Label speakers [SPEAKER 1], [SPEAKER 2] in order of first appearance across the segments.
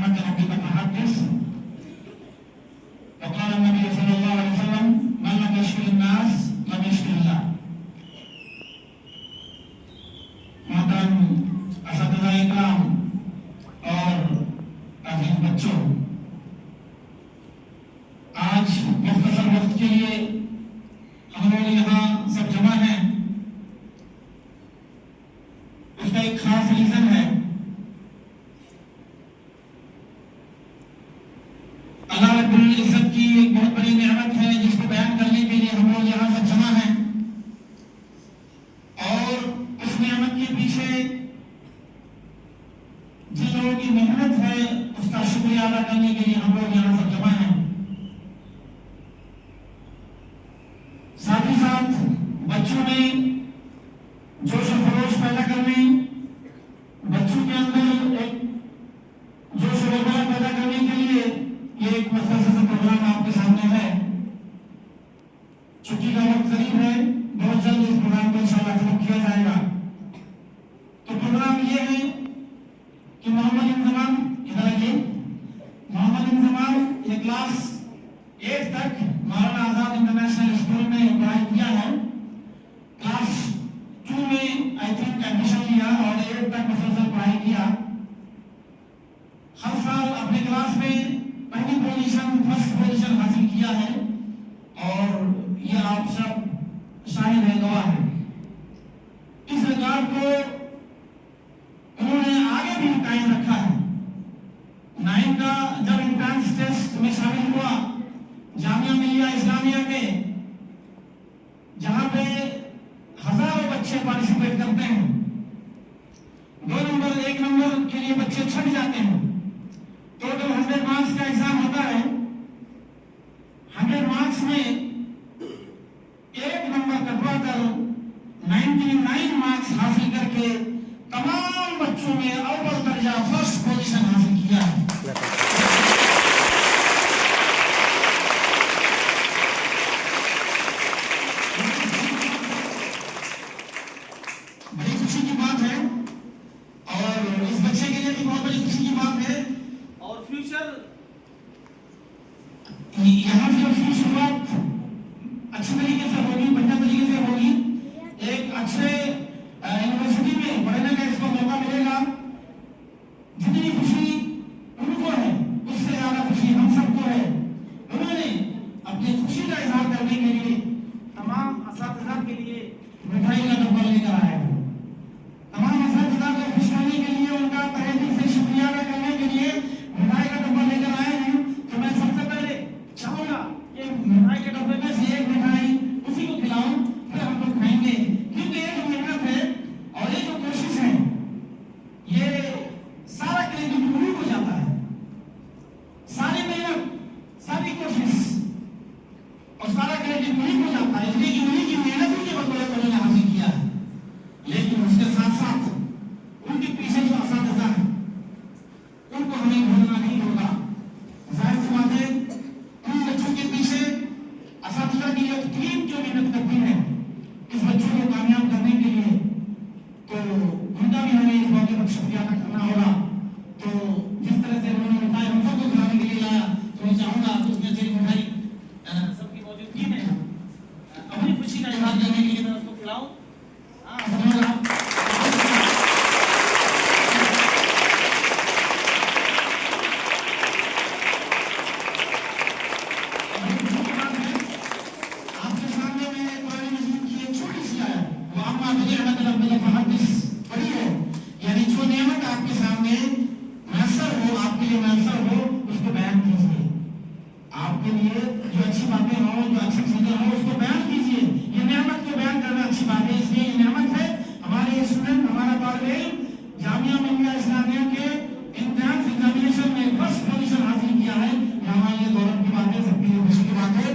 [SPEAKER 1] नियामत रब्बी का तहद्दुस वक़ाल नबी सल्लल्लाहु अलैहि वसल्लम मन लम यशकुरिन नास लम यशकुरिल्लाह। मोहतरम असतिज़ा इकराम और अज़ीज़ बच्चों, आज मुख्तसर वक्त के लिए हम लोग यहाँ सब जमा हैं। उसका एक खास रीजन है। अल्लाह रब्बुल इज्जत की एक बहुत बड़ी नेमत है जिसको बयान करने के लिए हम लोग यहाँ सब जमा हैं, और उस नेमत के पीछे जिन लोगों की मेहनत है उसका शुक्रिया अदा करने के लिए हम लोग यहाँ सब जमा हैं। साथ ही साथ बच्चों में जोश और खरोश पैदा करने, बच्चों के अंदर एक जोश और उमंग पैदा करने के लिए ये एक मुख्तसर प्रोग्राम आपके सामने है। छुट्टी का वक्त करीब है, बहुत जल्द इस प्रोग्राम को इंशाअल्लाह शुरू किया जाएगा। तो प्रोग्राम ये है कि मोहम्मद इंजमाम, इधर आइए, मोहम्मद इंजमाम ये क्लास 8 तक मौलाना आजाद इंटरनेशनल स्कूल में पढ़ाई किया है। क्लास 2 में आई थिंक एडमिशन लिया और 8 तक मुसलसल पढ़ाई किया। हर साल अपने क्लास में पहली पोजीशन, फर्स्ट पोजीशन हासिल किया है, और ये आप सब शाहिद है, गवाह है। इस रिकॉर्ड को उन्होंने आगे भी कायम रखा है। 9 का जब एंट्रेंस टेस्ट में शामिल हुआ जामिया मिलिया इस्लामिया के, जहां पे हजारों बच्चे पार्टिसिपेट करते हैं, 2 नंबर 1 नंबर के लिए बच्चे छट जाते हैं। टोटल 100 मार्क्स का एग्जाम होता है। 100 मार्क्स में 1 नंबर कटवा कर 99 मार्क्स हासिल करके तमाम बच्चों में अव्वल दर्जा, फर्स्ट पोजीशन हासिल किया है। बड़ी खुशी की बात है, और इस बच्चे के लिए भी बहुत बड़ी खुशी की बात है। और फ्यूचर यहाँ से उसकी शुरुआत अच्छी तरीके से होगी, बढ़िया तरीके से होगी। एक अच्छे यूनिवर्सिटी में पढ़ने का इसको मौका मिलेगा। जितनी खुशी उनको है उससे ज्यादा खुशी हम सबको है। उन्होंने अपनी खुशी का इजहार करने के लिए तमाम असातिज़ा के लिए मिठाई का डब्बा लेकर आए हैं। तमाम असातिज़ा को खुश करने के लिए, उनका तहे दिल से शुक्रिया अदा करने के लिए मिठाई का डब्बा लेकर आए हैं। तो मैं सबसे पहले चाहूंगा कि मिठाई के डब्बे में से एक मिठाई उसी को खिलाऊं, फिर हम लोग खाएंगे। क्योंकि ये जो मेहनत है और ये जो कोशिश है, ये सारा क्रेडिट उन्हीं को जाता है। सारी मेहनत, सारी कोशिश और सारा क्रेडिट उन्हीं को जाता है, इसलिए कि उन्हीं की मेहनत के बदौलत उन्होंने हासिल किया है। लेकिन उसके साथ साथ उनके पीछे जो असातिज़ा है उनको हमें भूलना नहीं होगा। जाहिर सी बात है, उन बच्चों के पीछे असातिज़ा की एक टीम जो मेहनत करती है इस बच्चों को कामयाब करने के लिए, तो उनका भी हमें इस मौके पर शुक्रिया अदा करना होगा। तो जिस तरह से उन्होंने मिठाई हम सबको खिलाने के लिए लाया, तो मैं चाहूंगा कि उसमें से मिठाई सबकी मौजूदगी में अपनी खुशी का इजहार करने के लिए मैं उसको खिलाऊं। आपके सामने में कुरान मजीद की एक छोटी सी आयत, वो अम्मा नियामत रब्बी का तहद्दुस पढ़ी है। यानी जो नेमत आपके सामने मैसर हो, आपके लिए मैसर हो, उसको बयान कीजिए। आपके लिए जो अच्छी बातें हो, जो अच्छी चीजें हो, उसको बयान कीजिए। ये नेमत को बयान करना अच्छी बात है, इसलिए ये नेमत है। हमारे स्टूडेंट, हमारा तालिब इल्म जामिया मिलिया इस्लामिया के एंट्रेंस एग्जामिनेशन में फर्स्ट पोजीशन हासिल किया है। हमारे लिए गौरव की बात है, सबके लिए खुशी की बात है।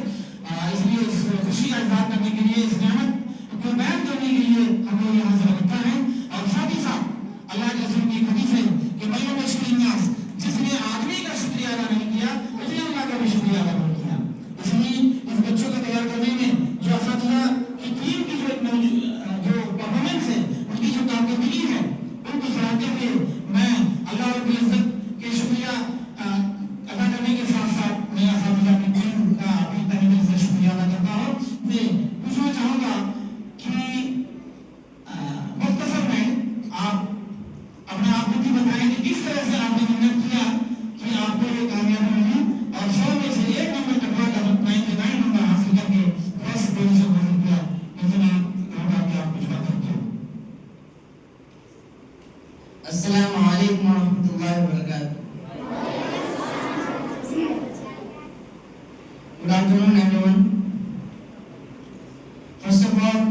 [SPEAKER 1] इसलिए इस खुशी का इजहार करने के लिए, इस नेमत को बयान करने के लिए हम लोग यहाँ से रखते हैं। और साथ ही साथ अल्लाह के रसूल की हदीस है कि मन लम यशकुरिन नास, जिसने आदमी का शुक्रिया अदा नहीं किया उसने अल्लाह का भी शुक्रिया अदा नहीं किया। इसलिए इस बच्चों को तैयार करने में जो असातिज़ा की टीम की जो परफॉर्मेंस है, उनकी जो कारकर्दगी है, उनको सराहते हुए मैं अल्लाह रब्बुल इज्जत के शुक्रिया
[SPEAKER 2] Good afternoon, everyone. First of all,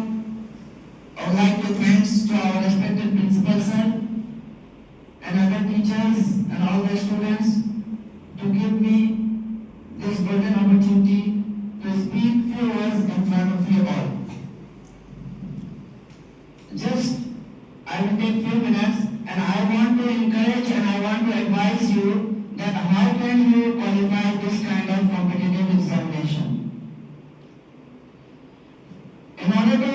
[SPEAKER 2] I would like to thanks to our respected principal sir and other teachers and all the students to give me this golden opportunity to speak few words in front of you all. Just I will take few minutes and I want to encourage and I want to advise you that how can you qualify this kind of competitive examination. In order to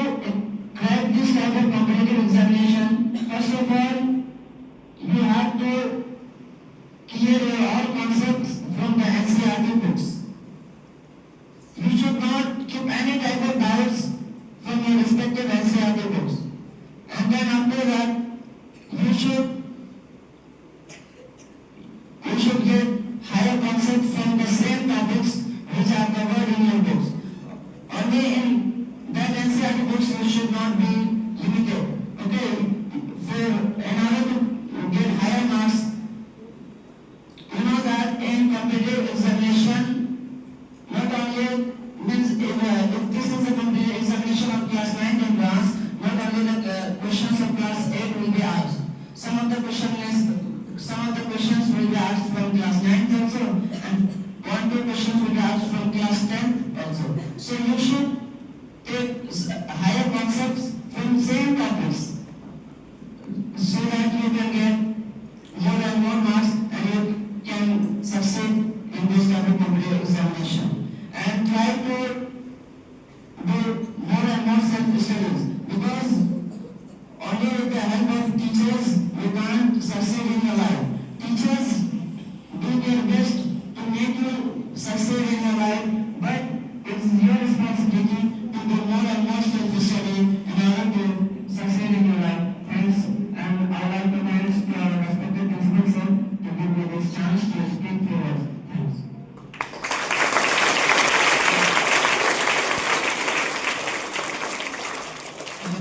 [SPEAKER 2] crack this type of competitive examination, first of all, you have to clear all concepts from the NCERT books. You should not keep any type of doubts from your respective NCERT books. And then after that, you should get higher concepts from the same topics which are covered in your books. Only in that NCERT books you should not be limited. Okay, in order to get higher marks, you know that in competitive examination, not only means if this is a competitive examination of class 9 and class, not only the questions of class 8 will be asked. Some of the questions will be asked from class 9 also, and 1-2 questions will be asked from class 10 also. So you should take higher concepts from same topics so that you can get more and more marks and you can succeed in this type of competitive examination. And try to do more and more self-studies, because only with the help of teachers you can't succeed in your life. Teachers do their best to make you succeed in your life, but it's your responsibility to do more and more self-study in order to succeed in your life. Thanks, and I would like to thanks to our respected principal sir to give me this chance to speak for us. Thanks.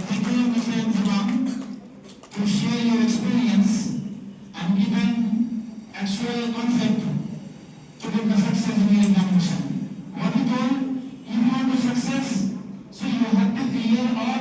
[SPEAKER 1] Thank you, Mr. Nzimam, to share your experience and given actual concept to get the success in your examination. What we told, if you want to success, so you have to clear all